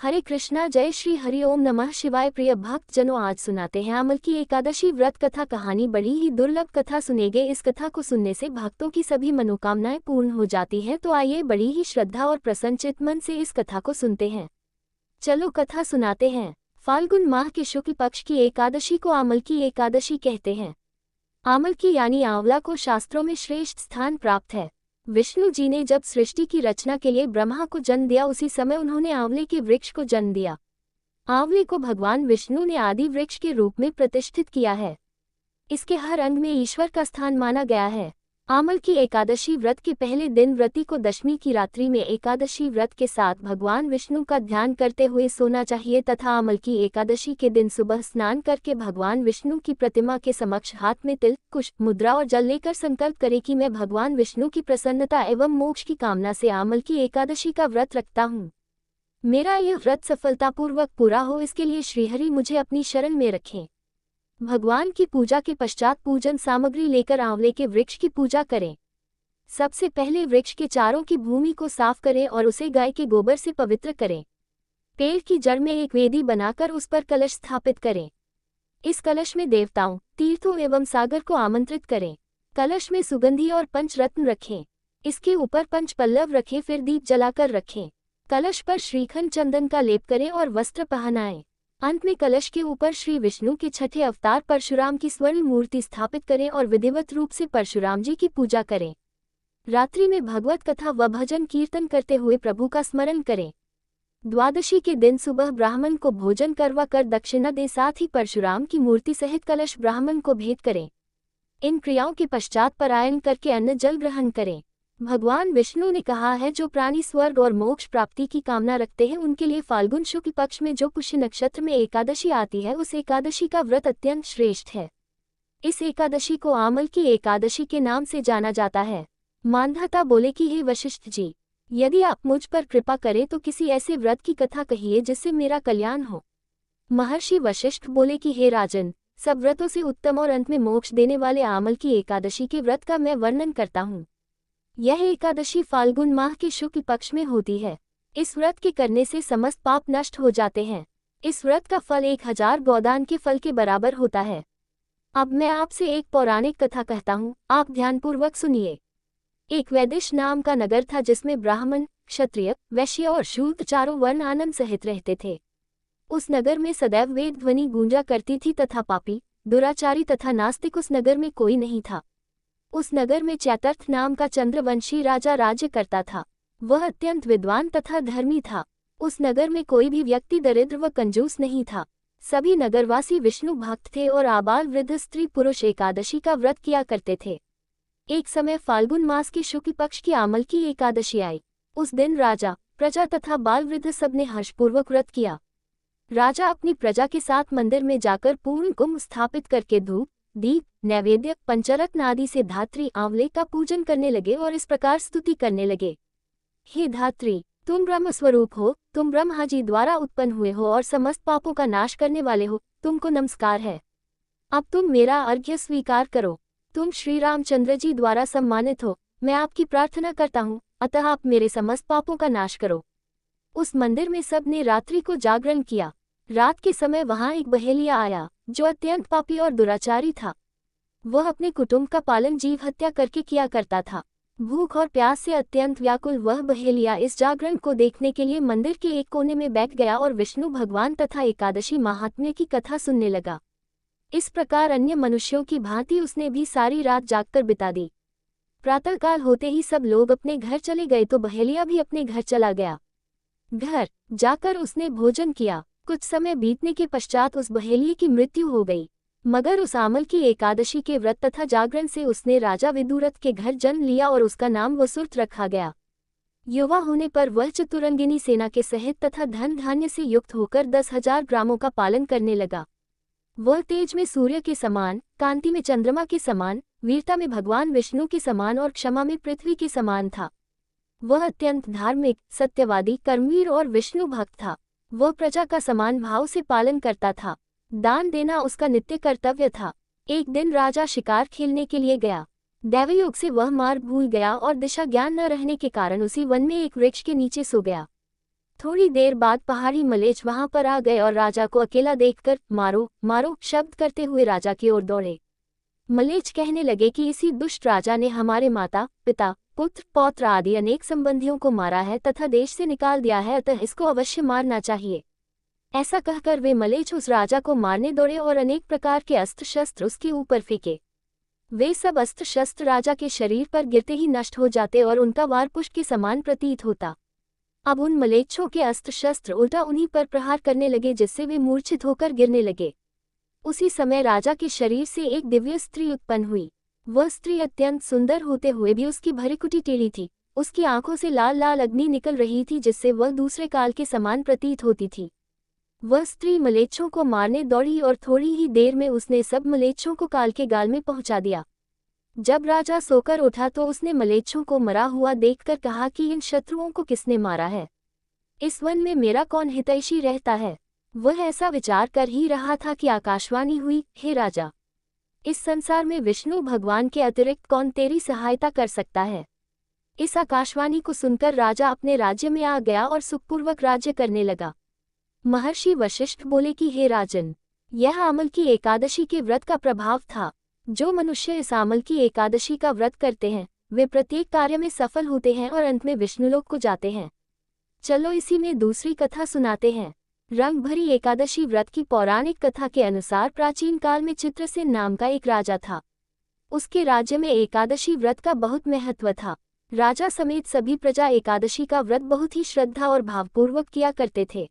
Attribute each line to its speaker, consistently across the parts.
Speaker 1: हरे कृष्णा, जय श्री हरि ओम नमः शिवाय। प्रिय भक्त जनों, आज सुनाते हैं अमल की एकादशी व्रत कथा। कहानी बड़ी ही दुर्लभ कथा सुनेंगे। इस कथा को सुनने से भक्तों की सभी मनोकामनाएं पूर्ण हो जाती हैं। तो आइए बड़ी ही श्रद्धा और प्रसन्नचित्त मन से इस कथा को सुनते हैं। चलो कथा सुनाते हैं। फाल्गुन माह के शुक्ल पक्ष की एकादशी को आमल की एकादशी कहते हैं। आमल की यानी आंवला को शास्त्रों में श्रेष्ठ स्थान प्राप्त है। विष्णु जी ने जब सृष्टि की रचना के लिए ब्रह्मा को जन्म दिया, उसी समय उन्होंने आंवले के वृक्ष को जन्म दिया। आंवले को भगवान विष्णु ने आदि वृक्ष के रूप में प्रतिष्ठित किया है। इसके हर अंग में ईश्वर का स्थान माना गया है। आमल की एकादशी व्रत के पहले दिन व्रती को दशमी की रात्रि में एकादशी व्रत के साथ भगवान विष्णु का ध्यान करते हुए सोना चाहिए तथा आमल की एकादशी के दिन सुबह स्नान करके भगवान विष्णु की प्रतिमा के समक्ष हाथ में तिल, कुश, मुद्रा और जल लेकर संकल्प करे कि मैं भगवान विष्णु की प्रसन्नता एवं मोक्ष की कामना से आमल की एकादशी का व्रत रखता हूँ। मेरा यह व्रत सफलतापूर्वक पूरा हो, इसके लिए श्रीहरि मुझे अपनी शरण में रखें। भगवान की पूजा के पश्चात पूजन सामग्री लेकर आंवले के वृक्ष की पूजा करें। सबसे पहले वृक्ष के चारों की भूमि को साफ करें और उसे गाय के गोबर से पवित्र करें। पेड़ की जड़ में एक वेदी बनाकर उस पर कलश स्थापित करें। इस कलश में देवताओं, तीर्थों एवं सागर को आमंत्रित करें। कलश में सुगंधी और पंचरत्न रखें। इसके ऊपर पंच पल्लव रखें, फिर दीप जलाकर रखें। कलश पर श्रीखंड चंदन का लेप करें और वस्त्र पहनाएं। अंत में कलश के ऊपर श्री विष्णु के छठे अवतार परशुराम की स्वर्ण मूर्ति स्थापित करें और विधिवत रूप से परशुराम जी की पूजा करें। रात्रि में भगवत कथा व भजन कीर्तन करते हुए प्रभु का स्मरण करें। द्वादशी के दिन सुबह ब्राह्मण को भोजन करवा कर दक्षिणा दे, साथ ही परशुराम की मूर्ति सहित कलश ब्राह्मण को भेंट करें। इन क्रियाओं के पश्चात परायण करके अन्न जल ग्रहण करें। भगवान विष्णु ने कहा है, जो प्राणी स्वर्ग और मोक्ष प्राप्ति की कामना रखते हैं उनके लिए फाल्गुन शुक्ल पक्ष में जो पुष्य नक्षत्र में एकादशी आती है, उस एकादशी का व्रत अत्यंत श्रेष्ठ है। इस एकादशी को आमल की एकादशी के नाम से जाना जाता है। मानधाता बोले कि हे वशिष्ठ जी, यदि आप मुझ पर कृपा करें तो किसी ऐसे व्रत की कथा कहिए जिससे मेरा कल्याण हो। महर्षि वशिष्ठ बोले कि हे राजन, सब व्रतों से उत्तम और अंत में मोक्ष देने वाले आमल की एकादशी के व्रत का मैं वर्णन करता हूँ। यह एकादशी फाल्गुन माह के शुक्ल पक्ष में होती है। इस व्रत के करने से समस्त पाप नष्ट हो जाते हैं। इस व्रत का फल 1000 गोदान के फल के बराबर होता है। अब मैं आपसे एक पौराणिक कथा कहता हूँ, आप ध्यानपूर्वक सुनिए। एक वैदिश नाम का नगर था जिसमें ब्राह्मण, क्षत्रिय, वैश्य और शूद्र चारों वर्ण आनंद सहित रहते थे। उस नगर में सदैव वेद ध्वनि गूंजा करती थी तथा पापी, दुराचारी तथा नास्तिक उस नगर में कोई नहीं था। उस नगर में चैतर्थ नाम का चंद्रवंशी राजा राज्य करता था। वह अत्यंत विद्वान तथा धर्मी था। उस नगर में कोई भी व्यक्ति दरिद्र व कंजूस नहीं था। सभी नगरवासी विष्णु भक्त थे और आबाल वृद्ध स्त्री पुरुष एकादशी का व्रत किया करते थे। एक समय फाल्गुन मास के शुक्ल पक्ष की आमल की एकादशी आई। उस दिन राजा, प्रजा तथा बाल वृद्ध सबने हर्षपूर्वक व्रत किया। राजा अपनी प्रजा के साथ मंदिर में जाकर पूर्ण कुंभ स्थापित करके धूप, दीप, नैवेद्य, पंचरत्न आदि से धात्री आंवले का पूजन करने लगे और इस प्रकार स्तुति करने लगे। हे धात्री, तुम ब्रह्म स्वरूप हो, तुम ब्रह्मा जी द्वारा उत्पन्न हुए हो और समस्त पापों का नाश करने वाले हो, तुमको नमस्कार है। अब तुम मेरा अर्घ्य स्वीकार करो। तुम श्री रामचंद्र जी द्वारा सम्मानित हो, मैं आपकी प्रार्थना करता हूँ, अतः आप मेरे समस्त पापों का नाश करो। उस मंदिर में सबने रात्रि को जागरण किया। रात के समय वहां एक बहेलिया आया जो अत्यंत पापी और दुराचारी था। वह अपने कुटुंब का पालन जीव हत्या करके किया करता था। भूख और प्यास से अत्यंत व्याकुल वह बहेलिया इस जागरण को देखने के लिए मंदिर के एक कोने में बैठ गया और विष्णु भगवान तथा एकादशी महात्म्य की कथा सुनने लगा। इस प्रकार अन्य मनुष्यों की भांति उसने भी सारी रात जागकर बिता दी। प्रातःकाल होते ही सब लोग अपने घर चले गए तो बहेलिया भी अपने घर चला गया। घर जाकर उसने भोजन किया। कुछ समय बीतने के पश्चात उस बहेलिये की मृत्यु हो गई। मगर उस आमल की एकादशी के व्रत तथा जागरण से उसने राजा विदुरथ के घर जन्म लिया और उसका नाम वसुर्त रखा गया। युवा होने पर वह चतुरंगिनी सेना के सहित तथा धन धान्य से युक्त होकर 10,000 ग्रामों का पालन करने लगा। वह तेज में सूर्य के समान, कांति में चंद्रमा के समान, वीरता में भगवान विष्णु के समान और क्षमा में पृथ्वी के समान था। वह अत्यंत धार्मिक, सत्यवादी, कर्मवीर और विष्णु भक्त था। वह प्रजा का समान भाव से पालन करता था। दान देना उसका नित्य कर्तव्य था। एक दिन राजा शिकार खेलने के लिए गया। दैवयोग से वह मार्ग भूल गया और दिशा ज्ञान न रहने के कारण उसी वन में एक वृक्ष के नीचे सो गया। थोड़ी देर बाद पहाड़ी मलेच्छ वहां पर आ गए और राजा को अकेला देखकर मारो मारो शब्द करते हुए राजा की ओर दौड़े। मलेच्छ कहने लगे कि इसी दुष्ट राजा ने हमारे माता पिता पुत्र पौत्र आदि अनेक संबंधियों को मारा है तथा देश से निकाल दिया है, अतः इसको अवश्य मारना चाहिए। ऐसा कहकर वे मलेच्छ उस राजा को मारने दौड़े और अनेक प्रकार के अस्त्र शस्त्र उसके ऊपर फेंके। वे सब अस्त्र शस्त्र राजा के शरीर पर गिरते ही नष्ट हो जाते और उनका वार पुष्प के समान प्रतीत होता। अब उन मलेच्छों के अस्त्र शस्त्र उल्टा उन्हीं पर प्रहार करने लगे, जिससे वे मूर्छित होकर गिरने लगे। उसी समय राजा के शरीर से एक दिव्य स्त्री उत्पन्न हुई। वह स्त्री अत्यंत सुंदर होते हुए भी उसकी भरिकुटी टेढ़ी थी। उसकी आंखों से लाल लाल अग्नि निकल रही थी, जिससे वह दूसरे काल के समान प्रतीत होती थी। वह स्त्री मलेच्छों को मारने दौड़ी और थोड़ी ही देर में उसने सब मलेच्छों को काल के गाल में पहुंचा दिया। जब राजा सोकर उठा तो उसने मलेच्छों को मरा हुआ देखकर कहा कि इन शत्रुओं को किसने मारा है? इस वन में मेरा कौन हितैषी रहता है? वह ऐसा विचार कर ही रहा था कि आकाशवाणी हुई, हे राजा, इस संसार में विष्णु भगवान के अतिरिक्त कौन तेरी सहायता कर सकता है? इस आकाशवाणी को सुनकर राजा अपने राज्य में आ गया और सुखपूर्वक राज्य करने लगा। महर्षि वशिष्ठ बोले कि हे राजन, यह आमल की एकादशी के व्रत का प्रभाव था। जो मनुष्य इस आमल की एकादशी का व्रत करते हैं वे प्रत्येक कार्य में सफल होते हैं और अंत में विष्णुलोक को जाते हैं। चलो इसी में दूसरी कथा सुनाते हैं। रंग भरी एकादशी व्रत की पौराणिक कथा के अनुसार प्राचीन काल में चित्रसेन नाम का एक राजा था। उसके राज्य में एकादशी व्रत का बहुत महत्व था। राजा समेत सभी प्रजा एकादशी का व्रत बहुत ही श्रद्धा और भावपूर्वक किया करते थे।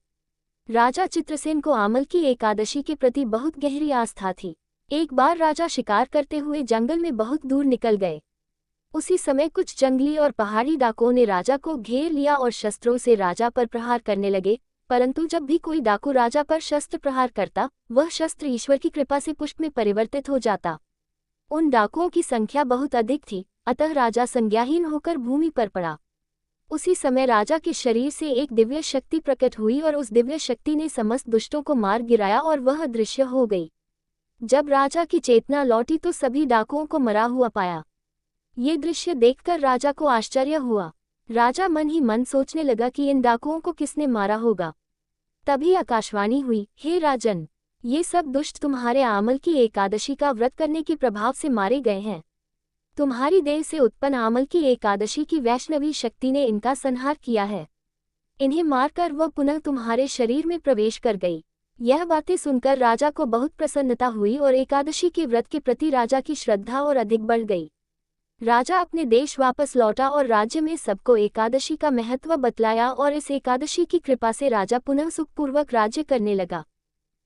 Speaker 1: राजा चित्रसेन को आमल की एकादशी के प्रति बहुत गहरी आस्था थी। एक बार राजा शिकार करते हुए जंगल में बहुत दूर निकल गए। उसी समय कुछ जंगली और पहाड़ी डाकुओं ने राजा को घेर लिया और शस्त्रों से राजा पर प्रहार करने लगे, परंतु जब भी कोई डाकू राजा पर शस्त्र प्रहार करता, वह शस्त्र ईश्वर की कृपा से पुष्प में परिवर्तित हो जाता। उन डाकुओं की संख्या बहुत अधिक थी, अतः राजा संज्ञाहीन होकर भूमि पर पड़ा। उसी समय राजा के शरीर से एक दिव्य शक्ति प्रकट हुई और उस दिव्य शक्ति ने समस्त दुष्टों को मार गिराया और वह अदृश्य हो गई। जब राजा की चेतना लौटी तो सभी डाकुओं को मरा हुआ पाया। ये दृश्य देखकर राजा को आश्चर्य हुआ। राजा मन ही मन सोचने लगा कि इन डाकुओं को किसने मारा होगा। तभी आकाशवाणी हुई, हे राजन, ये सब दुष्ट तुम्हारे आमल की एकादशी का व्रत करने के प्रभाव से मारे गए हैं। तुम्हारी देह से उत्पन्न आमल की एकादशी की वैष्णवी शक्ति ने इनका संहार किया है। इन्हें मारकर वह पुनः तुम्हारे शरीर में प्रवेश कर गई। यह बातें सुनकर राजा को बहुत प्रसन्नता हुई और एकादशी के व्रत के प्रति राजा की श्रद्धा और अधिक बढ़ गई। राजा अपने देश वापस लौटा और राज्य में सबको एकादशी का महत्व बतलाया और इस एकादशी की कृपा से राजा पुनः सुखपूर्वक राज्य करने लगा।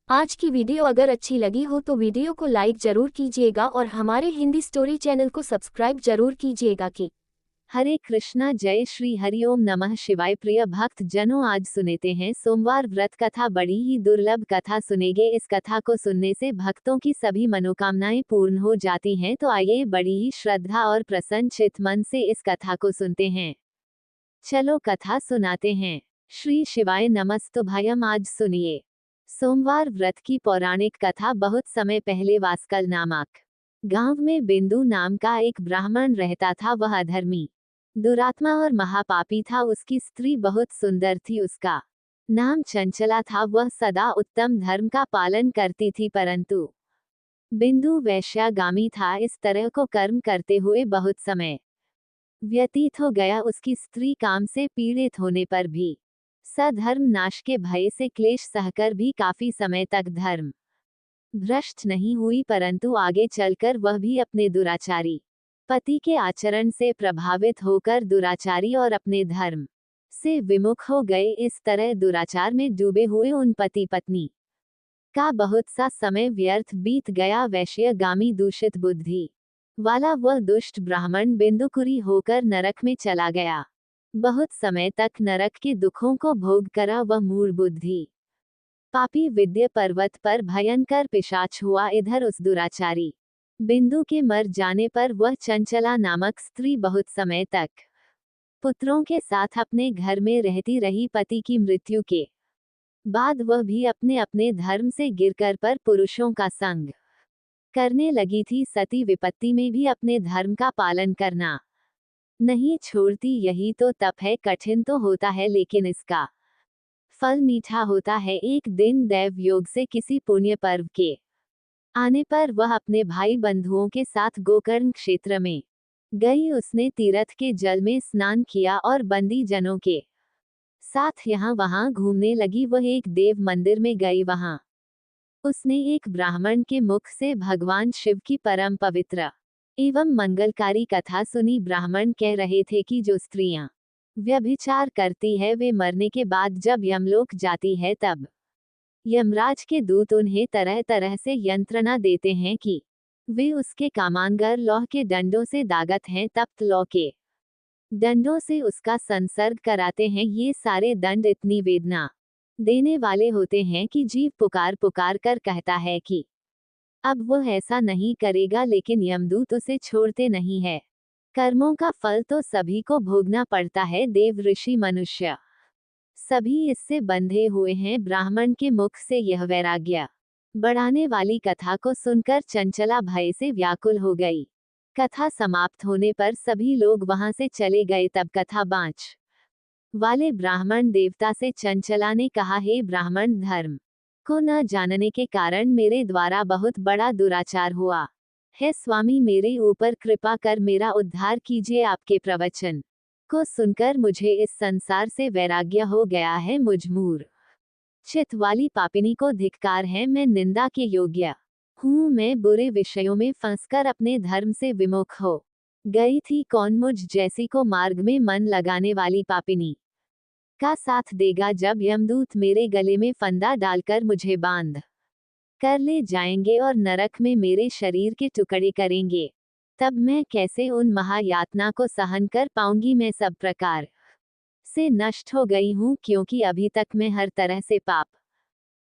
Speaker 1: आज की वीडियो अगर अच्छी लगी हो तो वीडियो को लाइक जरूर कीजिएगा और हमारे हिंदी स्टोरी चैनल को सब्सक्राइब जरूर कीजिएगा। कि
Speaker 2: हरे कृष्णा, जय श्री हरिओम नमः शिवाय। प्रिय भक्त जनों, आज सुनेते हैं सोमवार व्रत कथा। बड़ी ही दुर्लभ कथा सुनेंगे। इस कथा को सुनने से भक्तों की सभी मनोकामनाएं पूर्ण हो जाती हैं। तो आइए बड़ी ही श्रद्धा और प्रसन्न चित मन से इस कथा को सुनते हैं। चलो कथा सुनाते हैं। श्री शिवाय नमस्तुभ्यम। आज सुनिए सोमवार व्रत की पौराणिक कथा। बहुत समय पहले वास्कल नामक गांव में बिंदु नाम का एक ब्राह्मण रहता था। वह अधर्मी, दुरात्मा और महापापी था। उसकी स्त्री बहुत सुंदर थी। उसका नाम चंचला था। वह सदा उत्तम धर्म का पालन करती थी, परंतु बिंदु वैश्यागामी था। इस तरह को कर्म करते हुए बहुत समय व्यतीत हो गया। उसकी स्त्री काम से पीड़ित होने पर भी सधर्म नाश के भय से क्लेश सहकर भी काफी समय तक धर्म भ्रष्ट नहीं हुई, परंतु आगे चलकर वह भी अपने दुराचारी पति के आचरण से प्रभावित होकर दुराचारी और अपने धर्म से विमुख हो गए। इस तरह दुराचार में डूबे हुए उन पति पत्नी का बहुत सा समय व्यर्थ बीत गया। वैश्यगामी दूषित बुद्धि वाला वह दुष्ट ब्राह्मण बिंदुकुरी होकर नरक में चला गया। बहुत समय तक नरक के दुखों को भोग करा वह मूढ़ बुद्धि पापी विद्या पर्वत पर भयंकर पिशाच हुआ। इधर उस दुराचारी बिंदु के मर जाने पर वह चंचला नामक स्त्री बहुत समय तक पुत्रों के साथ अपने घर में रहती रही। पति की मृत्यु के बाद वह भी अपने अपने धर्म से गिरकर पर पुरुषों का संग करने लगी थी। सती विपत्ति में भी अपने धर्म का पालन करना नहीं छोड़ती। यही तो तप है। कठिन तो होता है, लेकिन इसका फल मीठा होता है। एक दिन दैव योग से किसी पुण्य पर्व के आने पर वह अपने भाई बंधुओं के साथ गोकर्ण क्षेत्र में गई। उसने तीर्थ के जल में स्नान किया और बंदी जनों के साथ यहाँ वहां घूमने लगी। वह एक देव मंदिर में गई। वहां उसने एक ब्राह्मण के मुख से भगवान शिव की परम पवित्र एवं मंगलकारी कथा सुनी। ब्राह्मण कह रहे थे कि जो स्त्रियां व्यभिचार करती है वे मरने के बाद जब यमलोक जाती है तब यमराज के दूत उन्हें तरह तरह से यंत्रणा देते हैं कि वे उसके कामांगर लौह के डंडों से दागत हैं। तप्त लौह के डंडों से उसका संसर्ग कराते हैं। ये सारे दंड इतनी वेदना देने वाले होते हैं कि जीव पुकार पुकार कर कहता है कि अब वह ऐसा नहीं करेगा, लेकिन यमदूत उसे छोड़ते नहीं है। कर्मों का फल तो सभी को भोगना पड़ता है। देव ऋषि मनुष्य सभी इससे बंधे हुए हैं। ब्राह्मण के मुख से यह वैराग्य बढ़ाने वाली कथा को सुनकर चंचला भय से व्याकुल हो गई। कथा समाप्त होने पर सभी लोग वहां से चले गए। तब कथा बाँच वाले ब्राह्मण देवता से चंचला ने कहा, हे ब्राह्मण, धर्म को न जानने के कारण मेरे द्वारा बहुत बड़ा दुराचार हुआ है। स्वामी, मेरे ऊपर कृपा कर मेरा उद्धार कीजिए। आपके प्रवचन को सुनकर मुझे इस संसार से वैराग्य हो गया है। मुझ मूर चित वाली पापिनी को धिक्कार है। मैं निंदा के योग्य हूँ। मैं बुरे विषयों में फंसकर अपने धर्म से विमुख हो गई थी। कौन मुझ जैसी को मार्ग में मन लगाने वाली पापिनी का साथ देगा? जब यमदूत मेरे गले में फंदा डालकर मुझे बांध कर ले जाएंगे और नरक में मेरे शरीर के टुकड़े करेंगे, तब मैं कैसे उन महायातना को सहन कर पाऊंगी? मैं सब प्रकार से नष्ट हो गई हूँ, क्योंकि अभी तक मैं हर तरह से पाप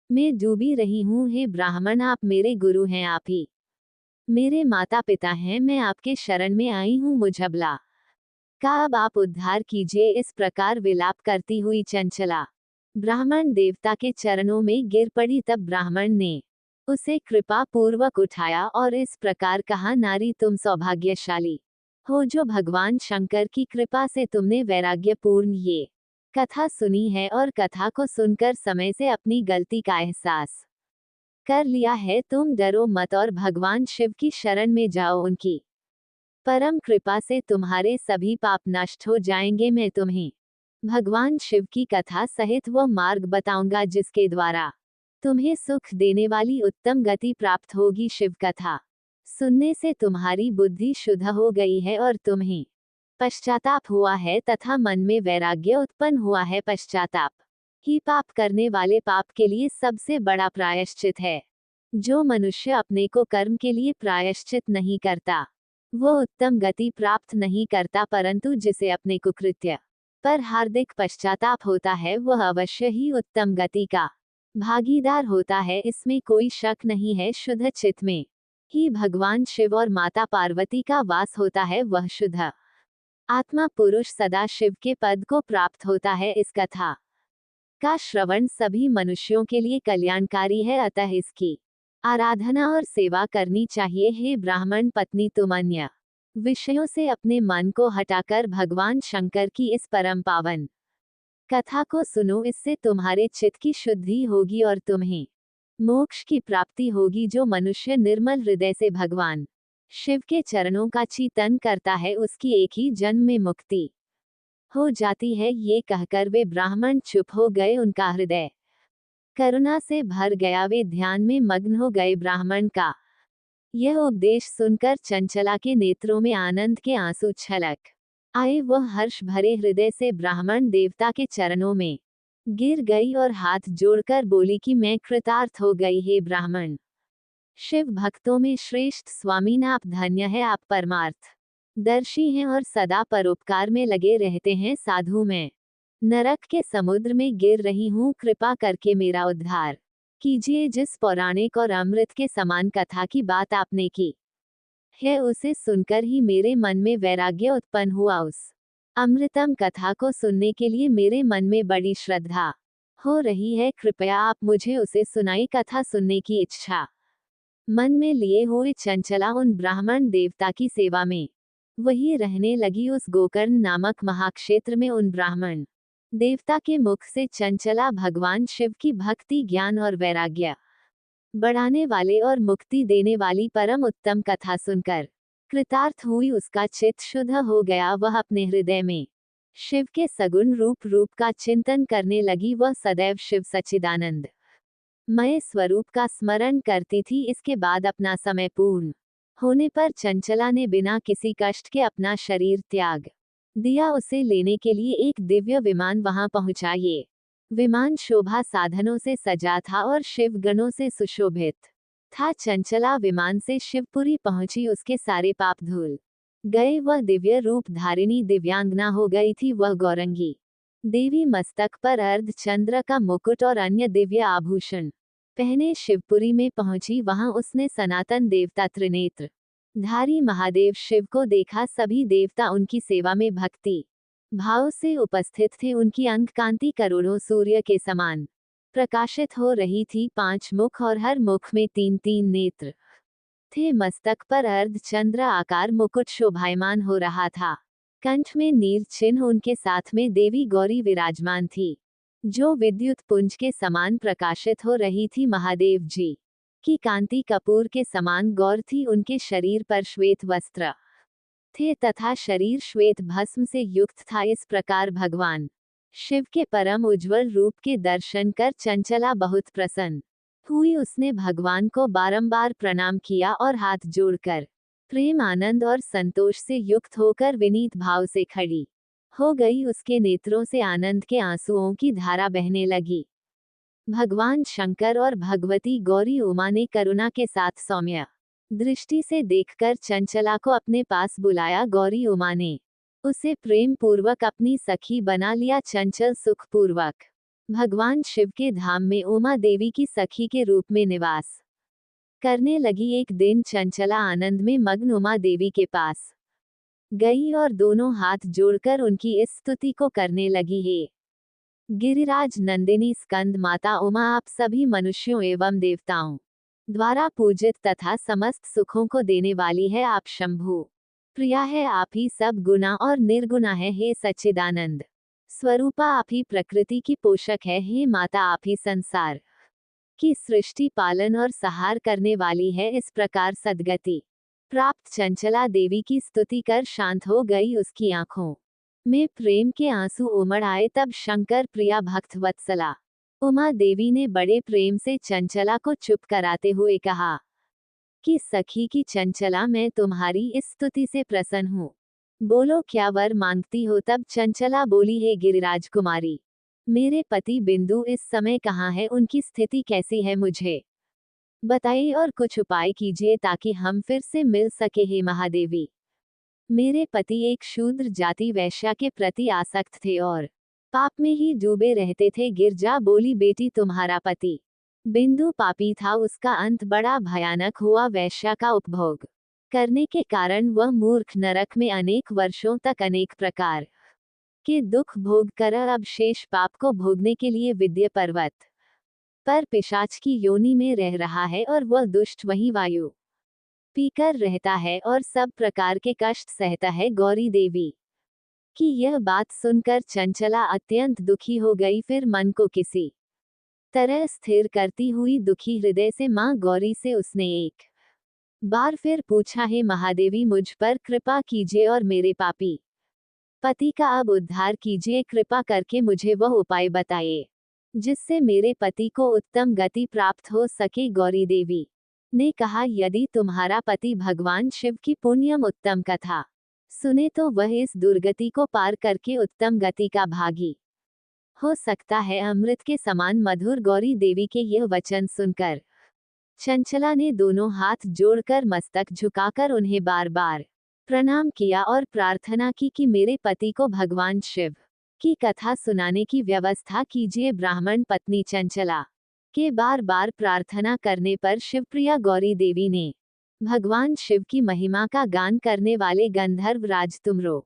Speaker 2: में डूबी रही हूँ। हे ब्राह्मण, आप मेरे गुरु हैं, आप ही मेरे माता पिता हैं। मैं आपके शरण में आई हूँ। मुझ अबला का अब आप उद्धार कीजिए। इस प्रकार विलाप करती हुई चंचला ब्राह्मण देवता के चरणों में गिर पड़ी। तब ब्राह्मण ने उसे कृपा पूर्वक उठाया और इस प्रकार कहा, नारी, तुम सौभाग्यशाली हो जो भगवान शंकर की कृपा से तुमने वैराग्यपूर्ण ये कथा सुनी है और कथा को सुनकर समय से अपनी गलती का एहसास कर लिया है। तुम डरो मत और भगवान शिव की शरण में जाओ। उनकी परम कृपा से तुम्हारे सभी पाप नष्ट हो जाएंगे। मैं तुम्हें भगवान शिव की कथा सहित वो मार्ग बताऊंगा जिसके द्वारा तुम्हें सुख देने वाली उत्तम गति प्राप्त होगी। शिव कथा सुनने से तुम्हारी बुद्धि शुद्ध हो गई है और तुम्हें पश्चाताप हुआ है तथा मन में वैराग्य उत्पन्न हुआ है। पश्चाताप ही पाप करने वाले पाप के लिए सबसे बड़ा प्रायश्चित है। जो मनुष्य अपने को कर्म के लिए प्रायश्चित नहीं करता वो उत्तम गति प्राप्त नहीं करता, परंतु जिसे अपने कुकृत्य पर हार्दिक पश्चाताप होता है वह अवश्य ही उत्तम गति का भागीदार होता है। इसमें कोई शक नहीं है। शुद्ध चित्त में ही भगवान शिव और माता पार्वती का वास होता है। वह शुद्ध आत्मा पुरुष सदा शिव के पद को प्राप्त होता है। इस कथा का श्रवण सभी मनुष्यों के लिए कल्याणकारी है, अतः इसकी आराधना और सेवा करनी चाहिए। हे ब्राह्मण पत्नी, तुम अन्य विषयों से अपने मन को हटाकर भगवान शंकर की इस परम पावन कथा को सुनो। इससे तुम्हारे चित्त की शुद्धि होगी और तुम्हें मोक्ष की प्राप्ति होगी। जो मनुष्य निर्मल हृदय से भगवान शिव के चरणों का चिंतन करता है उसकी एक ही जन्म में मुक्ति हो जाती है। ये कहकर वे ब्राह्मण चुप हो गए। उनका हृदय करुणा से भर गया। वे ध्यान में मग्न हो गए। ब्राह्मण का यह उपदेश सुनकर चंचला के नेत्रों में आनंद के आंसू छलक आए। वह हर्ष भरे हृदय से ब्राह्मण देवता के चरणों में गिर गई और हाथ जोड़कर बोली कि मैं कृतार्थ हो गई। हे ब्राह्मण, शिव भक्तों में श्रेष्ठ स्वामी, आप धन्य है। आप परमार्थ दर्शी हैं और सदा परोपकार में लगे रहते हैं। साधु, मैं नरक के समुद्र में गिर रही हूँ, कृपा करके मेरा उद्धार कीजिए। जिस पौराणिक और अमृत के समान कथा की बात आपने की है उसे सुनकर ही मेरे मन में वैराग्य उत्पन्न हुआ। उस अमृतम कथा को सुनने के लिए मेरे मन में बड़ी श्रद्धा हो रही है। कृपया आप मुझे उसे सुनाई। कथा सुनने की इच्छा मन में लिए हुए चंचला उन ब्राह्मण देवता की सेवा में वही रहने लगी। उस गोकर्ण नामक महाक्षेत्र में उन ब्राह्मण देवता के मुख से चंचला भगवान शिव की भक्ति, ज्ञान और वैराग्य बढ़ाने वाले और मुक्ति देने वाली परम उत्तम कथा सुनकर कृतार्थ हुई। उसका चित्त शुद्ध हो गया। वह अपने हृदय में शिव के सगुण रूप का चिंतन करने लगी। वह सदैव शिव सच्चिदानंद मय स्वरूप का स्मरण करती थी। इसके बाद अपना समय पूर्ण होने पर चंचला ने बिना किसी कष्ट के अपना शरीर त्याग दिया। उसे लेने के लिए एक दिव्य विमान वहां पहुंचा। ये विमान शोभा साधनों से सजा था और शिव गणों से सुशोभित था। चंचला विमान से शिवपुरी पहुंची। उसके सारे पाप धुल गए। वह दिव्य रूप धारिणी दिव्यांगना हो गई थी। वह गौरंगी देवी मस्तक पर अर्ध चंद्र का मुकुट और अन्य दिव्य आभूषण पहने शिवपुरी में पहुंची। वहां उसने सनातन देवता त्रिनेत्र धारी महादेव शिव को देखा। सभी देवता उनकी सेवा में भक्ति भाव से उपस्थित थे। उनकी अंग कांति करोड़ों सूर्य के समान प्रकाशित हो रही थी। 5 मुख और हर मुख में 3-3 नेत्र थे। मस्तक पर अर्ध चंद्र आकार मुकुट शोभायमान हो रहा था। कंठ में नील चिन्ह। उनके साथ में देवी गौरी विराजमान थी, जो विद्युत पुंज के समान प्रकाशित हो रही थी। महादेव जी की कांति कपूर के समान गौर थी। उनके शरीर पर श्वेत वस्त्र थे तथा शरीर श्वेत भस्म से युक्त था। इस प्रकार भगवान शिव के परम उज्ज्वल रूप के दर्शन कर चंचला बहुत प्रसन्न हुई। उसने भगवान को बारंबार प्रणाम किया और हाथ जोड़कर प्रेम, आनंद और संतोष से युक्त होकर विनीत भाव से खड़ी हो गई। उसके नेत्रों से आनंद के आंसुओं की धारा बहने लगी। भगवान शंकर और भगवती गौरी उमा ने करुणा के साथ सौम्य दृष्टि से देखकर चंचला को अपने पास बुलाया। गौरी उमा ने उसे प्रेम पूर्वक अपनी सखी बना लिया। चंचल सुखपूर्वक भगवान शिव के धाम में उमा देवी की सखी के रूप में निवास करने लगी। एक दिन चंचला आनंद में मग्न उमा देवी के पास गई और दोनों हाथ जोड़कर उनकी इस स्तुति को करने लगी। हे गिरिराज नंदिनी स्कंद माता उमा, आप सभी मनुष्यों एवं देवताओं द्वारा पूजित तथा समस्त सुखों को देने वाली है। आप शंभु प्रिया है। आप ही सब गुना और निर्गुणा है। हे सच्चिदानंद स्वरूपा, आप ही प्रकृति की पोषक है। हे माता, आप ही संसार की सृष्टि, पालन और सहार करने वाली है। इस प्रकार सद्गति प्राप्त चंचला देवी की स्तुति कर शांत हो गई। उसकी आंखों में प्रेम के आंसू उमड़ आए। तब शंकर प्रिया भक्त वत्सला उमा देवी ने बड़े प्रेम से चंचला को चुप कराते हुए कहा कि सखी की चंचला, मैं तुम्हारी इस स्तुति से प्रसन्न हूँ। बोलो, क्या वर मांगती हो? तब चंचला बोली, हे गिरिराज कुमारी, मेरे पति बिंदु इस समय कहाँ है? उनकी स्थिति कैसी है? मुझे बताइए और कुछ उपाय कीजिए ताकि हम फिर से मिल सके। हे महादेवी, मेरे पति एक शूद्र जाति वैश्या के प्रति आसक्त थे और पाप में ही डूबे रहते थे। गिरजा बोली, बेटी, तुम्हारा पति बिंदु पापी था। उसका अंत बड़ा भयानक हुआ। वैश्या का उपभोग करने के कारण वह मूर्ख नरक में अनेक वर्षों तक अनेक प्रकार के दुख भोग कर अब शेष पाप को भोगने के लिए विद्या पर्वत पर पिशाच की योनि में रह रहा है और वह दुष्ट वहीं वायु पीकर रहता है और सब प्रकार के कष्ट सहता है। गौरी देवी की यह बात सुनकर चंचला अत्यंत दुखी हो गई। फिर मन को किसी तरह स्थिर करती हुई दुखी हृदय से मां गौरी से उसने एक बार फिर पूछा, हे महादेवी, मुझ पर कृपा कीजिए और मेरे पापी पति का अब उद्धार कीजिए। कृपा करके मुझे वह उपाय बताइए जिससे मेरे पति को उत्तम गति प्राप्त हो सके। गौरी देवी ने कहा, यदि तुम्हारा पति भगवान शिव की पुण्यम उत्तम कथा सुने तो वह इस दुर्गति को पार करके उत्तम गति का भागी हो सकता है। अमृत के समान मधुर। गौरी देवी के यह वचन सुनकर चंचला ने दोनों हाथ जोड़कर मस्तक झुकाकर उन्हें बार बार प्रणाम किया और प्रार्थना की कि मेरे पति को भगवान शिव की कथा सुनाने की व्यवस्था कीजिए। ब्राह्मण पत्नी चंचला के बार बार प्रार्थना करने पर शिवप्रिया गौरी देवी ने भगवान शिव की महिमा का गान करने वाले गंधर्व राज तुमरो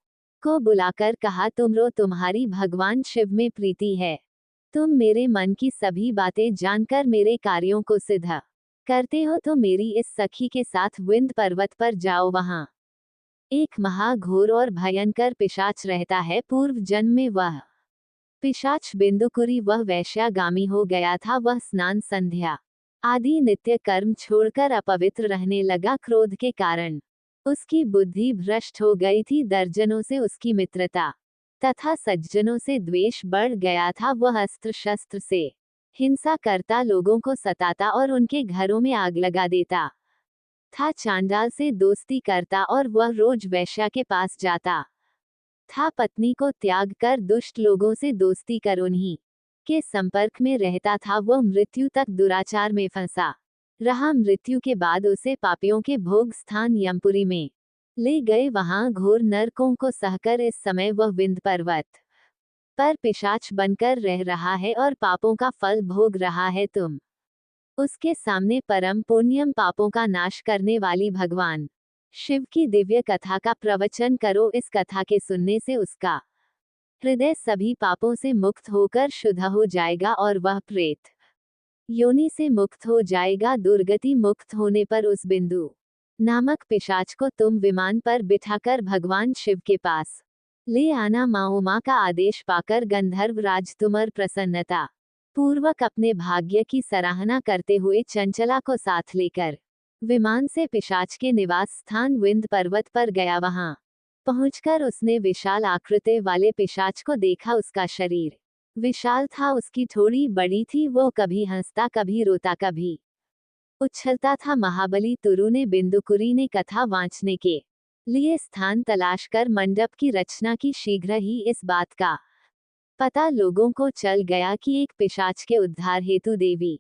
Speaker 2: को बुलाकर कहा, तुमरो, तुम्हारी भगवान शिव में प्रीति है। तुम मेरे मन की सभी बातें जानकर मेरे कार्यों को सिद्ध करते हो तो मेरी इस सखी के साथ विंध्य पर्वत पर जाओ। वहां एक महाघोर और भयंकर पिशाच रहता है। पूर्व जन्म में वह पिशाच बिंदुकुरी वह वैश्यागामी हो गया था। वह स्नान संध्या आदि नित्य कर्म छोड़कर अपवित्र रहने लगा क्रोध के कारण। उसकी बुद्धि भ्रष्ट हो गई थी। दर्जनों से उसकी मित्रता तथा सज्जनों से द्वेष बढ़ गया था। वह अस्त्र शस्त्र से हिंसा करता, लोगों को सताता और उनके घरों में आग लगा देता था। चांडाल से दोस्ती करता और वह रोज वैश्या के पास जाता था। पत्नी को त्याग कर दुष्ट लोगों से दोस्ती कर उन्हीं के संपर्क में रहता था। वह मृत्यु तक दुराचार में फंसा रहा। मृत्यु के बाद उसे पापियों के भोग स्थान यमपुरी में ले गए। वहां घोर नरकों को सहकर इस समय वह विंध्य पर्वत पर पिशाच बनकर रह रहा है और पापों का फल भोग रहा है। तुम उसके सामने परम पुण्यम पापों का नाश करने वाली भगवान शिव की दिव्य कथा का प्रवचन करो। इस कथा के सुनने से उसका हृदय सभी पापों से मुक्त होकर शुद्ध हो जाएगा और वह प्रेत योनि से मुक्त हो जाएगा। दुर्गति मुक्त होने पर उस बिंदु नामक पिशाच को तुम विमान पर बिठाकर भगवान शिव के पास ले आना। माँ उमा का आदेश पाकर गंधर्व राज तुमर प्रसन्नता पूर्वक अपने भाग्य की सराहना करते हुए चंचला को साथ लेकर विमान से पिशाच के निवास स्थान विंध्य पर्वत पर गया। वहां पहुंचकर उसने विशाल आकृति वाले पिशाच को देखा। उसका शरीर विशाल था, उसकी ठोड़ी बड़ी थी। वो कभी हंसता, कभी रोता, कभी उछलता था। महाबली तुरु ने बिंदुकुरी ने कथा वांचने के लिए स्थान तलाश कर मंडप की रचना की। शीघ्र ही इस बात का पता लोगों को चल गया कि एक पिशाच के उद्धार हेतु देवी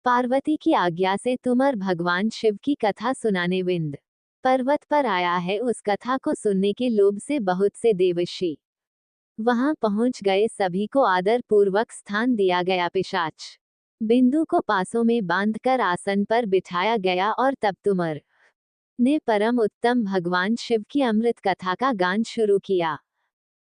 Speaker 2: पार्वती की आज्ञा से तुमर भगवान शिव की कथा सुनाने विंध्य पर्वत पर आया है। उस कथा को सुनने के लोभ से बहुत से देवर्षि वहां पहुंच गए। सभी को आदर पूर्वक स्थान दिया गया। पिशाच बिंदु को पासों में बांधकर आसन पर बिठाया गया और तब तुमर ने परम उत्तम भगवान शिव की अमृत कथा का गान शुरू किया,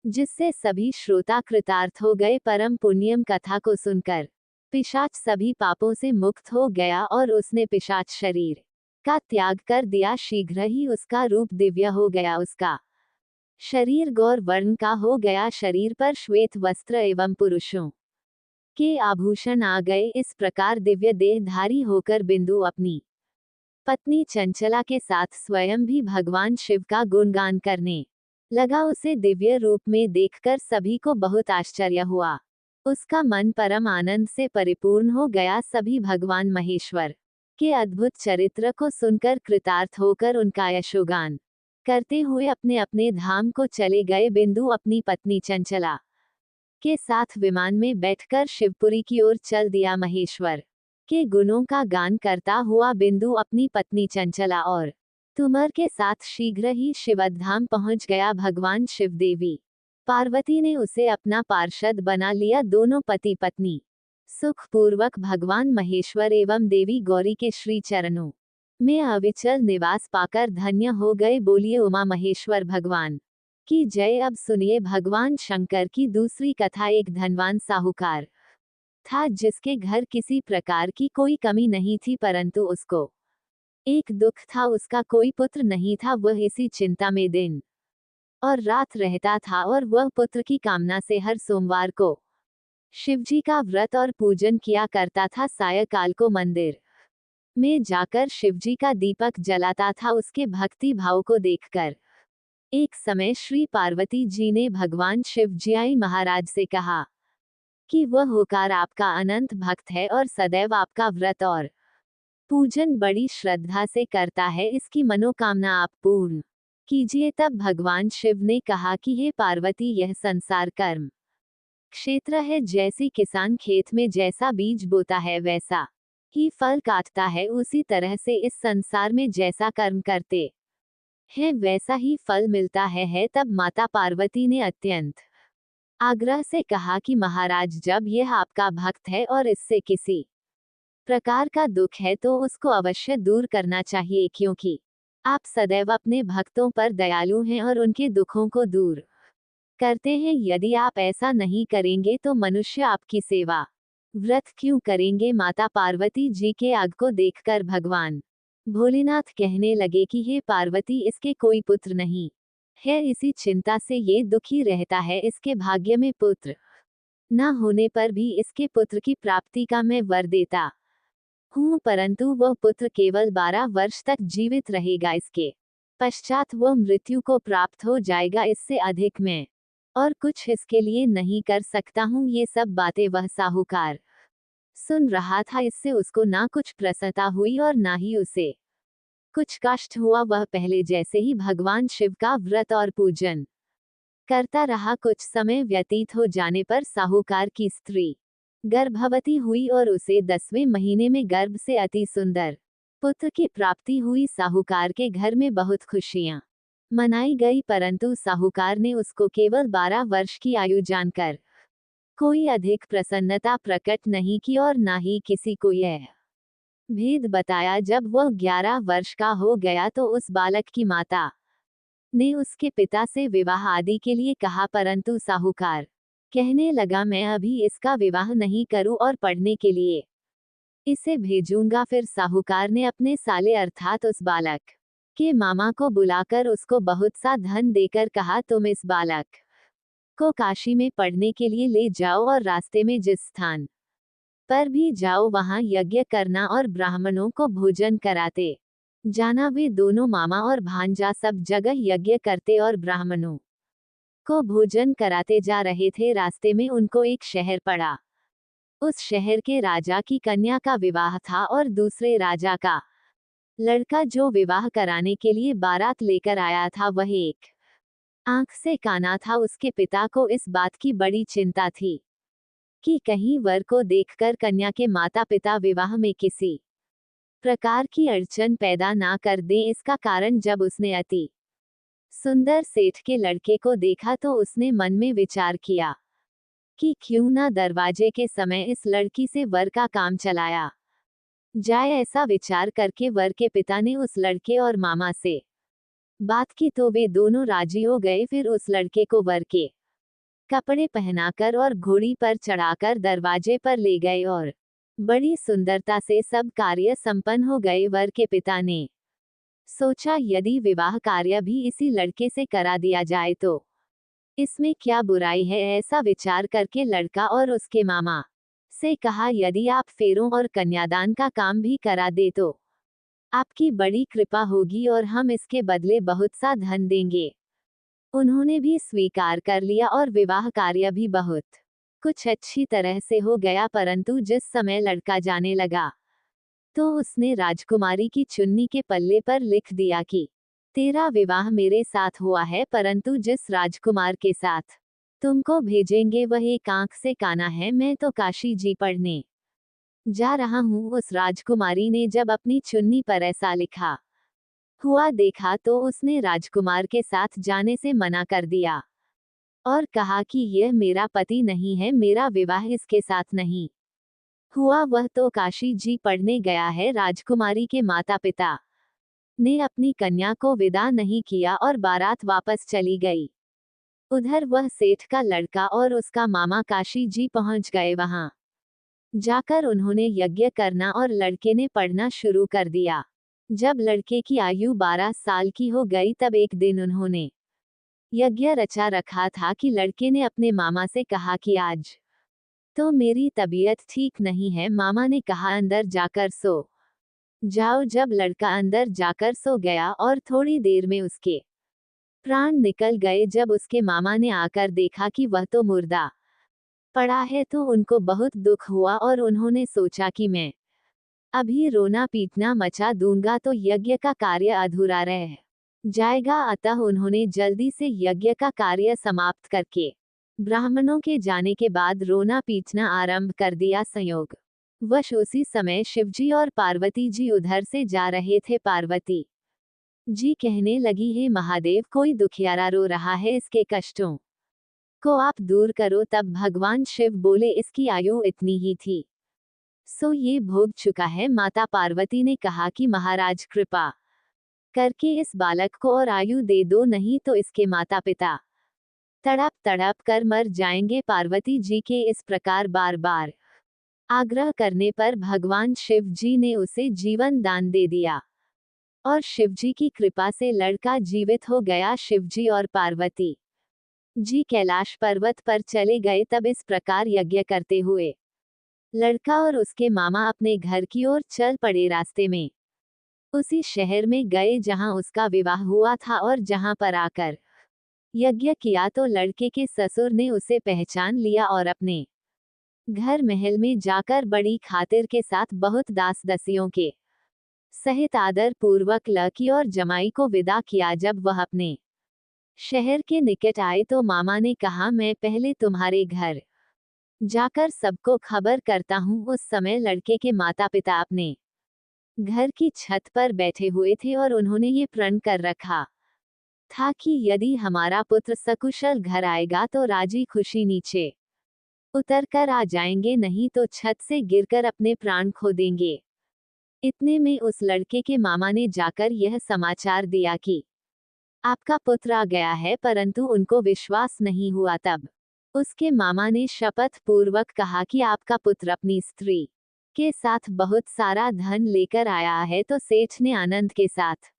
Speaker 2: जिससे सभी श्रोता कृतार्थ हो गए। परम पुण्यम कथा को सुनकर पिशाच सभी पापों से मुक्त हो गया और उसने पिशाच शरीर का त्याग कर दिया। शीघ्र ही उसका रूप दिव्य हो गया। उसका शरीर गौर वर्ण का हो गया। शरीर पर श्वेत वस्त्र एवं पुरुषों के आभूषण आ गए। इस प्रकार दिव्य देहधारी होकर बिंदु अपनी पत्नी चंचला के साथ स्वयं भी भगवान शिव का गुणगान करने लगा। उसे दिव्य रूप में देखकर सभी को बहुत आश्चर्य हुआ। उसका मन परम आनंद से परिपूर्ण हो गया। सभी भगवान महेश्वर के अद्भुत चरित्र को सुनकर कृतार्थ होकर उनका यशोगान करते हुए अपने अपने धाम को चले गए। बिंदु अपनी पत्नी चंचला के साथ विमान में बैठकर शिवपुरी की ओर चल दिया। महेश्वर के गुणों का गान करता हुआ बिंदु अपनी पत्नी चंचला और तुमर के साथ शीघ्र ही शिवधाम पहुंच गया। भगवान शिव देवी पार्वती ने उसे अपना पार्षद बना लिया। दोनों पति पत्नी सुखपूर्वक भगवान महेश्वर एवं देवी गौरी के श्री चरणों में अविचल निवास पाकर धन्य हो गए। बोलिए उमा महेश्वर भगवान की जय। अब सुनिए भगवान शंकर की दूसरी कथा। एक धनवान साहूकार था, जिसके घर किसी प्रकार की कोई कमी नहीं थी, परंतु उसको एक दुख था। उसका कोई पुत्र नहीं था। वह इसी चिंता में दिन और रात रहता था और वह पुत्र की कामना से हर सोमवार को शिवजी का व्रत और पूजन किया करता था। सायंकाल को मंदिर में जाकर शिवजी का दीपक जलाता था। उसके भक्ति भाव को देखकर एक समय श्री पार्वती जी ने भगवान शिवजी महाराज से कहा कि वह होकर आपका अनंत भक्त है और सदैव आपका व्रत और पूजन बड़ी श्रद्धा से करता है। इसकी मनोकामना आप पूर्ण कीजिए। तब भगवान शिव ने कहा कि हे पार्वती, यह संसार कर्म क्षेत्र है। जैसी किसान खेत में जैसा बीज बोता है वैसा ही फल काटता है, उसी तरह से इस संसार में जैसा कर्म करते हैं वैसा ही फल मिलता है। तब माता पार्वती ने अत्यंत आग्रह से कहा कि महाराज, जब यह आपका भक्त है और इससे किसी प्रकार का दुख है तो उसको अवश्य दूर करना चाहिए, क्योंकि आप सदैव अपने भक्तों पर दयालु हैं और उनके दुखों को दूर करते हैं। यदि आप ऐसा नहीं करेंगे तो मनुष्य आपकी सेवा व्रत क्यों करेंगे। माता पार्वती जी के आग को देखकर भगवान भोलेनाथ कहने लगे कि हे पार्वती, इसके कोई पुत्र नहीं है, इसी चिंता से ये दुखी रहता है। इसके भाग्य में पुत्र न होने पर भी इसके पुत्र की प्राप्ति का मैं वर देता हूँ, परंतु वह पुत्र केवल 12 वर्ष तक जीवित रहेगा, इसके पश्चात वह मृत्यु को प्राप्त हो जाएगा, इससे अधिक मैं और कुछ इसके लिए नहीं कर सकता हूँ। ये सब बातें वह साहूकार सुन रहा था। इससे उसको ना कुछ प्रसन्नता हुई और ना ही उसे कुछ कष्ट हुआ। वह पहले जैसे ही भगवान शिव का व्रत और पूजन करता रहा। कुछ समय व्यतीत हो जाने पर साहूकार की स्त्री गर्भवती हुई और उसे 10वें महीने में गर्भ से अति सुंदर पुत्र की प्राप्ति हुई। साहूकार के घर में बहुत खुशियां मनाई गई, परंतु साहूकार ने उसको केवल 12 वर्ष की आयु जानकर कोई अधिक प्रसन्नता प्रकट नहीं की और ना ही किसी को यह भेद बताया। जब वह 11 वर्ष का हो गया तो उस बालक की माता ने उसके पिता से विवाह आदि के लिए कहा, परंतु साहूकार कहने लगा, मैं अभी इसका विवाह नहीं करूं और पढ़ने के लिए इसे भेजूंगा। फिर साहूकार ने अपने साले अर्थात उस बालक के मामा को बुलाकर उसको बहुत सा धन देकर कहा, तुम इस बालक को काशी में पढ़ने के लिए ले जाओ और रास्ते में जिस स्थान पर भी जाओ वहां यज्ञ करना और ब्राह्मणों को भोजन कराते जाना। वे दोनों मामा और भांजा सब जगह यज्ञ करते और ब्राह्मणों को भोजन कराते जा रहे थे। रास्ते में उनको एक शहर पड़ा। उस शहर के राजा की कन्या का विवाह था और दूसरे राजा का लड़का जो विवाह कराने के लिए बारात लेकर आया था वह एक आंख से काना था। उसके पिता को इस बात की बड़ी चिंता थी कि कहीं वर को देखकर कन्या के माता पिता विवाह में किसी प्रकार की अड़चन पैदा ना कर दें। इसका कारण जब उसने अति सुंदर सेठ के लड़के को देखा तो उसने मन में विचार किया कि क्यों ना दरवाजे के समय इस लड़की से वर का काम चलाया जाए। ऐसा विचार करके वर के पिता ने उस लड़के और मामा से बात की तो वे दोनों राजी हो गए। फिर उस लड़के को वर के कपड़े पहनाकर और घोड़ी पर चढ़ाकर दरवाजे पर ले गए और बड़ी सुंदरता से सब कार्य संपन्न हो गए। वर के पिता ने सोचा, यदि विवाह कार्य भी इसी लड़के से करा दिया जाए तो इसमें क्या बुराई है। ऐसा विचार करके लड़का और उसके मामा से कहा, यदि आप फेरों और कन्यादान का काम भी करा दे तो आपकी बड़ी कृपा होगी और हम इसके बदले बहुत सा धन देंगे। उन्होंने भी स्वीकार कर लिया और विवाह कार्य भी बहुत कुछ अच्छी तरह से हो गया। परंतु जिस समय लड़का जाने लगा तो उसने राजकुमारी की चुन्नी के पल्ले पर लिख दिया कि तेरा विवाह मेरे साथ हुआ है, परंतु जिस राजकुमार के साथ तुमको भेजेंगे वह एक आंख से काना है। मैं तो काशी जी पढ़ने जा रहा हूँ। उस राजकुमारी ने जब अपनी चुन्नी पर ऐसा लिखा हुआ देखा तो उसने राजकुमार के साथ जाने से मना कर दिया और कहा कि यह मेरा पति नहीं है, मेरा विवाह इसके साथ नहीं हुआ। वह तो काशी जी पढ़ने गया है। राजकुमारी के माता पिता ने अपनी कन्या को विदा नहीं किया और बारात वापस चली गई। उधर वह सेठ का लड़का और उसका मामा काशी जी पहुंच गए। वहां जाकर उन्होंने यज्ञ करना और लड़के ने पढ़ना शुरू कर दिया। जब लड़के की आयु 12 साल की हो गई तब एक दिन उन्होंने यज्ञ रचा रखा था कि लड़के ने अपने मामा से कहा कि आज तो मेरी तबीयत ठीक नहीं है। मामा ने कहा, अंदर जाकर सो जाओ। जब लड़का अंदर जाकर सो गया और थोड़ी देर में उसके प्राण निकल गए। जब उसके मामा ने आकर देखा कि वह तो मुर्दा पड़ा है तो उनको बहुत दुख हुआ और उन्होंने सोचा कि मैं अभी रोना पीटना मचा दूंगा तो यज्ञ का कार्य अधूरा रह जाएगा। अतः उन्होंने जल्दी से यज्ञ का कार्य समाप्त करके ब्राह्मणों के जाने के बाद रोना पीटना आरंभ कर दिया। संयोग वश उसी समय शिवजी और पार्वती जी उधर से जा रहे थे। पार्वती जी कहने लगी, हे महादेव, कोई दुखियारा रो रहा है, इसके कष्टों को आप दूर करो। तब भगवान शिव बोले, इसकी आयु इतनी ही थी सो ये भोग चुका है। माता पार्वती ने कहा कि महाराज कृपा करके इस बालक को और आयु दे दो, नहीं तो इसके माता पिता तड़प तड़प कर मर जाएंगे। पार्वती जी के इस प्रकार बार बार आग्रह करने पर भगवान शिव जी ने उसे जीवन दान दे दिया और शिवजी की कृपा से लड़का जीवित हो गया। शिवजी और पार्वती जी कैलाश पर्वत पर चले गए तब इस प्रकार यज्ञ करते हुए लड़का और उसके मामा अपने घर की ओर चल पड़े। रास्ते में उसी शहर में गए जहां उसका विवाह हुआ था और जहां पर आकर यज्ञ किया तो लड़के के ससुर ने उसे पहचान लिया और अपने घर महल में जाकर बड़ी खातिर के साथ बहुत दास दसियों के सहित आदर पूर्वक लड़की और जमाई को विदा किया। जब वह अपने शहर के निकट आए तो मामा ने कहा, मैं पहले तुम्हारे घर जाकर सबको खबर करता हूँ। उस समय लड़के के माता पिता अपने घर की छत पर बैठे हुए थे और उन्होंने ये प्रण कर रखा था कि यदि हमारा पुत्र सकुशल घर आएगा तो राजी खुशी नीचे उतर कर आ जाएंगे, नहीं तो छत से गिरकर अपने प्राण खो देंगे। इतने में उस लड़के के मामा ने जाकर यह समाचार दिया कि आपका पुत्र आ गया है, परंतु उनको विश्वास नहीं हुआ। तब उसके मामा ने शपथ पूर्वक कहा कि आपका पुत्र अपनी स्त्री के साथ बहुत सारा धन लेकर आया है। तो सेठ ने आनंद के साथ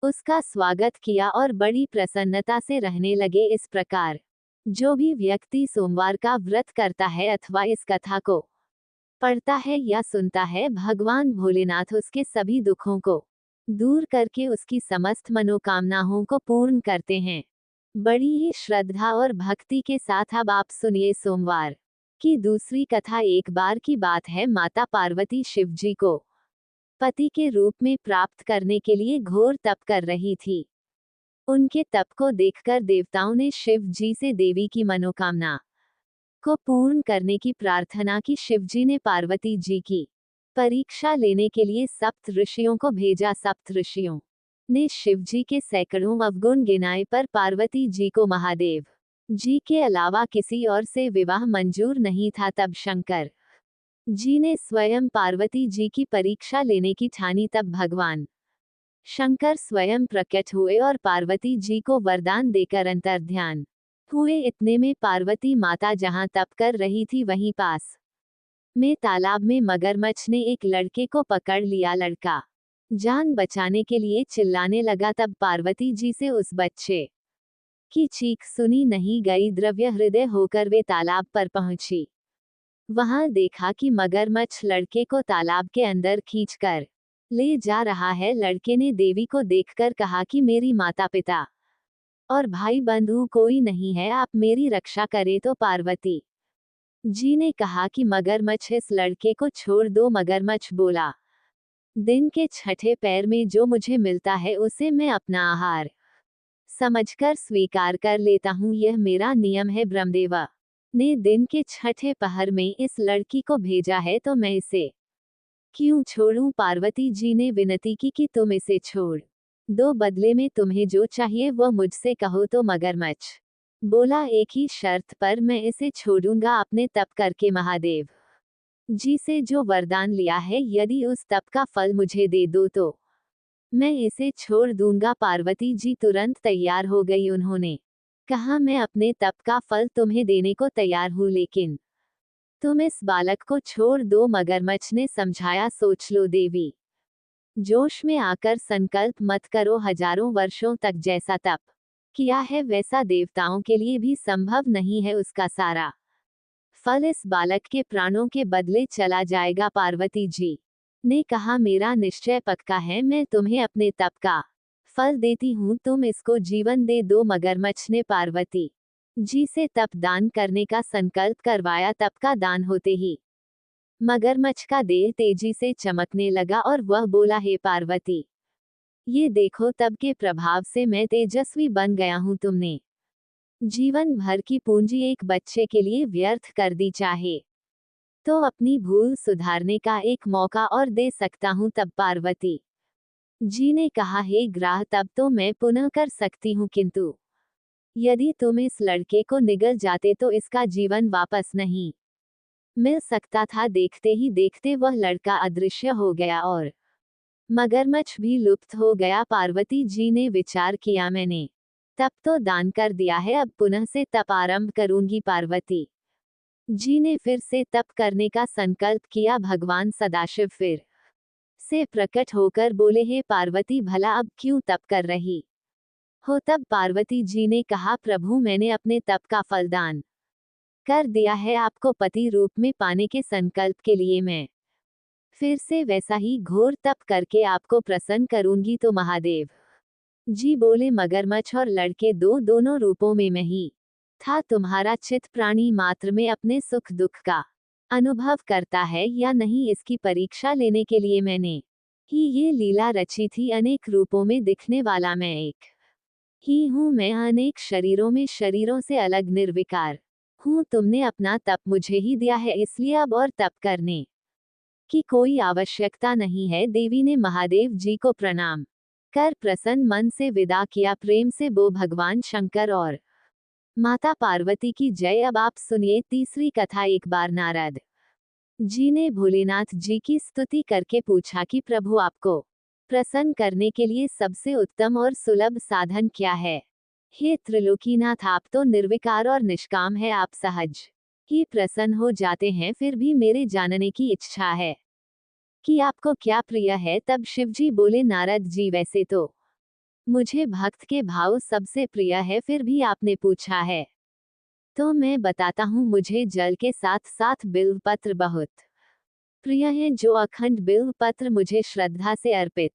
Speaker 2: उसका स्वागत किया और बड़ी प्रसन्नता से रहने लगे। इस प्रकार जो भी व्यक्ति सोमवार का व्रत करता है अथवा इस कथा को पढ़ता है या सुनता है, भगवान भोलेनाथ उसके सभी दुखों को दूर करके उसकी समस्त मनोकामनाओं को पूर्ण करते हैं। बड़ी ही श्रद्धा और भक्ति के साथ अब आप सुनिए सोमवार की दूसरी कथा। एक बार की बात है, माता पार्वती शिव जी को पति के रूप में प्राप्त करने के लिए घोर तप कर रही थी। उनके तप को देखकर देवताओं ने शिव जी से देवी की मनोकामना को पूर्ण करने की प्रार्थना की। शिव जी ने पार्वती जी की परीक्षा लेने के लिए सप्त ऋषियों को भेजा। सप्त ऋषियों ने शिव जी के सैकड़ों अवगुण गिनाए, पर पार्वती जी को महादेव जी के अलावा किसी और से विवाह मंजूर नहीं था। तब शंकर जी ने स्वयं पार्वती जी की परीक्षा लेने की ठानी। तब भगवान शंकर स्वयं प्रकट हुए और पार्वती जी को वरदान देकर अंतर्ध्यान हुए। इतने में पार्वती माता जहां तप कर रही थी वहीं पास में तालाब में मगरमच्छ ने एक लड़के को पकड़ लिया। लड़का जान बचाने के लिए चिल्लाने लगा। तब पार्वती जी से उस बच्चे की चीख सुनी नहीं गई। द्रव्य हृदय होकर वे तालाब पर पहुंची। वहां देखा कि मगरमच्छ लड़के को तालाब के अंदर खींचकर ले जा रहा है। लड़के ने देवी को देखकर कहा कि मेरी माता पिता और भाई बंधु कोई नहीं है, आप मेरी रक्षा करें। तो पार्वती जी ने कहा कि मगरमच्छ इस लड़के को छोड़ दो। मगरमच्छ बोला, दिन के छठे पैर में जो मुझे मिलता है उसे मैं अपना आहार समझकर स्वीकार कर लेता हूँ, यह मेरा नियम है। ब्रह्मदेवा ने दिन के छठे पहर में इस लड़की को भेजा है, तो मैं इसे क्यों छोड़ूं? पार्वती जी ने विनती की कि तुम इसे छोड़ दो, बदले में तुम्हें जो चाहिए वह मुझसे कहो। तो मगरमच्छ बोला, एक ही शर्त पर मैं इसे छोड़ूंगा, आपने तप करके महादेव जी से जो वरदान लिया है, यदि उस तप का फल मुझे दे दो तो मैं इसे छोड़ दूंगा। पार्वती जी तुरंत तैयार हो गई। उन्होंने कहा, मैं अपने तप का फल तुम्हें देने को तैयार हूँ, लेकिन तुम इस बालक को छोड़ दो। मगरमच्छ ने समझाया, सोच लो देवी, जोश में आकर संकल्प मत करो। हजारों वर्षों तक जैसा तप किया है वैसा देवताओं के लिए भी संभव नहीं है। उसका सारा फल इस बालक के प्राणों के बदले चला जाएगा। पार्वती जी ने कहा, मेरा निश्चय पक्का है, मैं तुम्हें अपने तप का फल देती हूँ, तुम इसको जीवन दे दो। मगरमच्छ ने पार्वती जी से तप दान करने का संकल्प करवाया। तप का दान होते ही मगरमच्छ का देह तेजी से चमकने लगा और वह बोला, हे पार्वती, ये देखो, तप के प्रभाव से मैं तेजस्वी बन गया हूँ। तुमने जीवन भर की पूंजी एक बच्चे के लिए व्यर्थ कर दी, चाहे तो अपनी भूल सुधारने का एक मौका और दे सकता हूँ। तब पार्वती जी ने कहा, हे ग्राह, तब तो मैं पुनः कर सकती हूँ, किंतु यदि तुम इस लड़के को निगल जाते तो इसका जीवन वापस नहीं मिल सकता था। देखते ही देखते वह लड़का अदृश्य हो गया और मगरमच्छ भी लुप्त हो गया। पार्वती जी ने विचार किया, मैंने तप तो दान कर दिया है, अब पुनः से तप आरंभ करूंगी। पार्वती जी ने फिर से तप करने का संकल्प किया। भगवान सदाशिव फिर से प्रकट होकर बोले, हे पार्वती, भला अब क्यों तप कर रही हो। तब पार्वती जी ने कहा, प्रभु मैंने अपने तप का फल दान कर दिया है, आपको पति रूप में पाने के संकल्प के लिए मैं फिर से वैसा ही घोर तप करके आपको प्रसन्न करूंगी। तो महादेव जी बोले, मगरमच्छ और लड़के दोनों रूपों में मैं ही था। तुम्हारा चित्त प्राणी मात्र में अपने सुख दुख का अनुभव करता है या नहीं, इसकी परीक्षा लेने के लिए मैंने ही ये लीला रची थी। अनेक रूपों में दिखने वाला मैं एक ही हूँ, मैं अनेक शरीरों में शरीरों से अलग निर्विकार हूँ। तुमने अपना तप मुझे ही दिया है, इसलिए अब और तप करने की कोई आवश्यकता नहीं है। देवी ने महादेव जी को प्रणाम कर प्रसन्न मन से विदा किया। प्रेम से बो भगवान शंकर और माता पार्वती की जय। अब आप सुनिए तीसरी कथा। एक बार नारद जी ने भोलेनाथ जी की स्तुति करके पूछा कि प्रभु आपको प्रसन्न करने के लिए सबसे उत्तम और सुलभ साधन क्या है। हे त्रिलोकीनाथ, आप तो निर्विकार और निष्काम है, आप सहज ही प्रसन्न हो जाते हैं, फिर भी मेरे जानने की इच्छा है कि आपको क्या प्रिय है। तब शिवजी बोले, नारद जी वैसे तो मुझे भक्त के भाव सबसे प्रिय है, फिर भी आपने पूछा है तो मैं बताता हूँ। मुझे जल के साथ साथ बिल्व पत्र बहुत प्रिय है। जो अखंड बिल्व पत्र मुझे श्रद्धा से अर्पित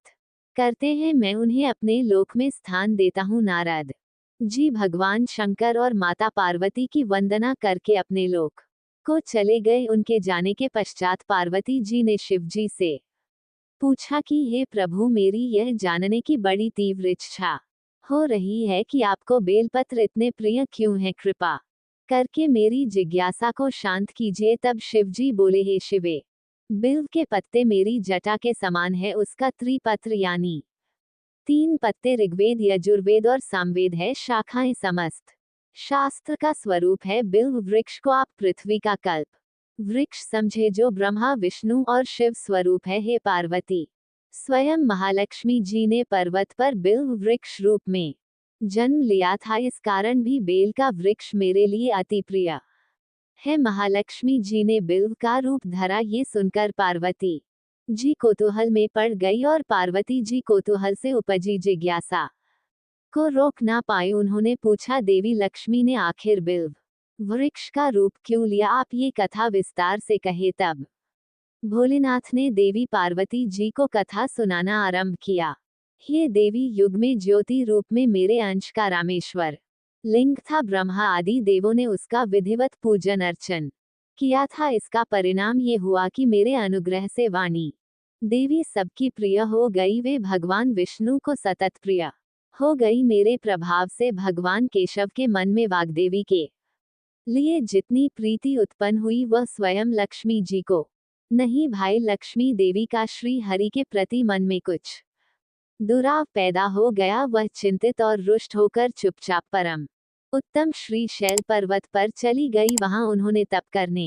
Speaker 2: करते हैं, मैं उन्हें अपने लोक में स्थान देता हूँ। नारद जी भगवान शंकर और माता पार्वती की वंदना करके अपने लोक को चले गए। उनके जाने के पश्चात पार्वती जी ने शिवजी से पूछा कि हे प्रभु, मेरी यह जानने की बड़ी तीव्र इच्छा हो रही है कि आपको बेलपत्र इतने प्रिय क्यों हैं, कृपा करके मेरी जिज्ञासा को शांत कीजिए। तब शिवजी बोले, हे शिवे, बिल्व के पत्ते मेरी जटा के समान है, उसका त्रिपत्र यानी 3 पत्ते ऋग्वेद यजुर्वेद और सामवेद है, शाखाएं समस्त शास्त्र का स्वरूप है। बिल्व वृक्ष को आप पृथ्वी का कल्प वृक्ष समझे, जो ब्रह्मा विष्णु और शिव स्वरूप है। हे पार्वती, स्वयं महालक्ष्मी जी ने पर्वत पर बिल्व वृक्ष रूप में जन्म लिया था, इस कारण भी बेल का वृक्ष मेरे लिए अति प्रिय है। महालक्ष्मी जी ने बिल्व का रूप धरा। ये सुनकर पार्वती जी कौतूहल में पड़ गई और पार्वती जी कौतूहल से उपजी जिज्ञासा को रोक ना पाए। उन्होंने पूछा, देवी लक्ष्मी ने आखिर बिल्व वृक्ष का रूप क्यों लिया, आप ये कथा विस्तार से कहे। तब भोलेनाथ ने देवी पार्वती जी को कथा सुनाना आरंभ किया। ये देवी, युग में ज्योति रूप में मेरे अंश का रामेश्वर लिंग था। ब्रह्मा आदि देवों ने उसका विधिवत पूजन अर्चन किया था। इसका परिणाम ये हुआ कि मेरे अनुग्रह से वाणी देवी सबकी प्रिय हो गई। वे भगवान विष्णु को सतत प्रिय हो गई। मेरे प्रभाव से भगवान केशव के मन में वाग्देवी के लिए जितनी प्रीति उत्पन्न हुई, वह स्वयं लक्ष्मी जी को नहीं भाई। लक्ष्मी देवी का श्री हरि के प्रति मन में कुछ दुराव पैदा हो गया। वह चिंतित और रुष्ट होकर चुपचाप परम उत्तम श्री शैल पर्वत पर चली गई। वहां उन्होंने तप करने